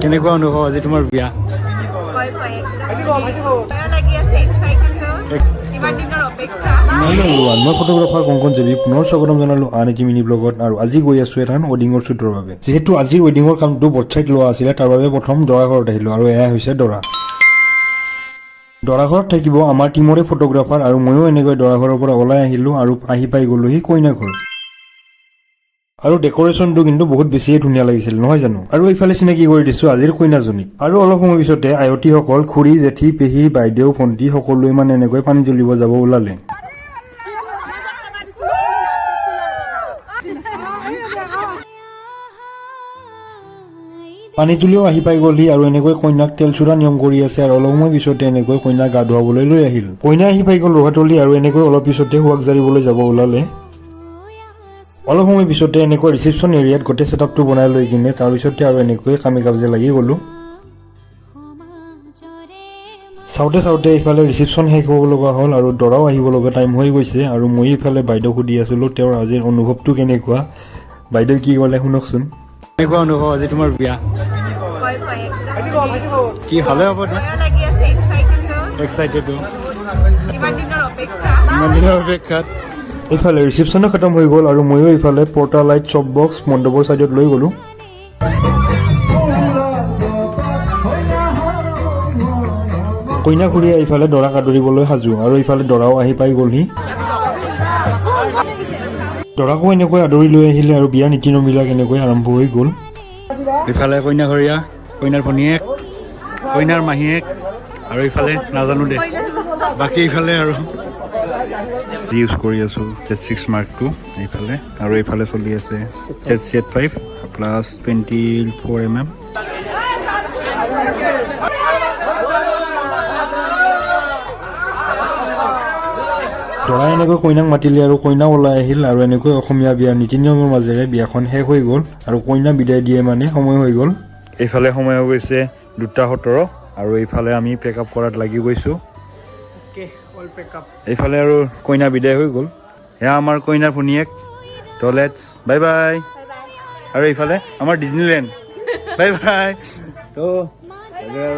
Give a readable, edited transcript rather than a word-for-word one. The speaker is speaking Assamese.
কেনেকুৱা অনুভৱ আজি তোমাৰ বিয়া? মই ফটোগ্ৰাফাৰ কংকন দেৱী পুনৰ স্বাগতম জনালো আন এটি মিনি ব্লগত। আৰু আজি গৈ আছো এখন ৱেডিঙৰ শ্বুটৰ বাবে। যিহেতু আজিৰ ৱেডিঙৰ কামটো বটছাইত লোৱা আছিলে, তাৰ বাবে প্ৰথম দৰা ঘৰত আহিলো আৰু এয়া হৈছে দৰা। দৰা ঘৰত থাকিব আমাৰ টিমৰে ফটোগ্ৰাফাৰ আৰু ময়ো এনেকৈ দৰা ঘৰৰ পৰা ওলাই আহিলো আৰু আহি পাই গলোহি কইনা ঘৰ। আৰু ডেকৰেশ্যনটো কিন্তু বহুত বেছিয়ে ধুনীয়া লাগিছিল নহয় জানো? আৰু এইফালে চিনাকি কৰি দিছো আজিৰ কইনাজনীক। আৰু অলপ সময় পিছতে আয়তীসকল খুৰী, জেঠী, পেহী, বাইদেউ, ভণ্টি সকলোৱে মানে এনেকৈ পানী তুলিব যাব ওলালে। পানী তুলিও আহি পাই গ'লহি আৰু এনেকৈ কইনাক তেলচোৰা নিয়ম কৰি আছে আৰু অলপ সময় পিছতে এনেকৈ কইনাক গা ধুৱাবলৈ লৈ আহিল। কইনা আহি পাই গ'ল ৰহাতলি আৰু এনেকৈ অলপ পিছতে সুৱাগ জাৰিবলৈ যাব ওলালে। অলপ সময় পিছতে এনেকৈ ৰিচেপশ্যন এৰিয়াত গোটেই ছেটআপটো বনাই লৈ কিনে তাৰপিছতে আৰু এনেকৈ কামে কাজে লাগি গ'লো। চাওঁতে চাওঁতে ইফালে ৰিচেপশ্যন শেষ হ'ব লগা হ'ল আৰু দৰাও আহিব লগা টাইম হৈ গৈছে। আৰু মই ইফালে বাইদেউক সুধি আছিলোঁ তেওঁৰ আজিৰ অনুভৱটো কেনেকুৱা। বাইদেউ কি ক'লে শুনকচোন। কেনেকুৱা অনুভৱ আজি তোমাৰ বিয়া? কি ভালে হ'ব? এক্সাইটেড। ইমান দিনৰ অপেক্ষাত এইফালে ৰিচেপশ্যনো খতম হৈ গ'ল আৰু ময়ো এইফালে পৰ্টা লাইট চব বক্স মণ্ডপৰ ছাইডত লৈ গ'লোঁ। কইনা খুৰীয়ে এইফালে দৰাক আদৰিবলৈ সাজু আৰু এইফালে দৰাও আহি পাই গ'লহি। দৰাকো এনেকৈ আদৰি লৈ আহিলে আৰু বিয়াৰ নীতি নিয়মবিলাক এনেকৈ আৰম্ভ হৈ গ'ল। ইফালে কইনা ঘৰীয়া, কইনাৰ ভনীয়েক, কইনাৰ মাহীয়েক আৰু ইফালে নাজানো দে বাকী ইফালে আৰু ইউজ কৰি আছোঁ Z6 Mark II এইফালে আৰু এইফালে চলি আছে Z5 প্লাছ 24mm। দৰা এনেকৈ কইনাক মাতিলে আৰু কইনা ওলাই আহিল আৰু এনেকৈ অসমীয়া বিয়াৰ নীতি নিয়মৰ মাজেৰে বিয়াখন শেষ হৈ গ'ল আৰু কইনা বিদায় দিয়ে মানে সময় হৈ গ'ল। এইফালে সময় হৈ গৈছে 2:17 আৰু এইফালে আমি পেক আপ কৰাত লাগি গৈছোঁ। এইফালে আৰু কইনা বিদায় হৈ গ'ল। এয়া আমাৰ কইনাৰ ভনীয়েক। তো লেটছ বাই বাই। আৰু এইফালে আমাৰ ডিজনীলেণ্ড বাই বাই। তো আৰু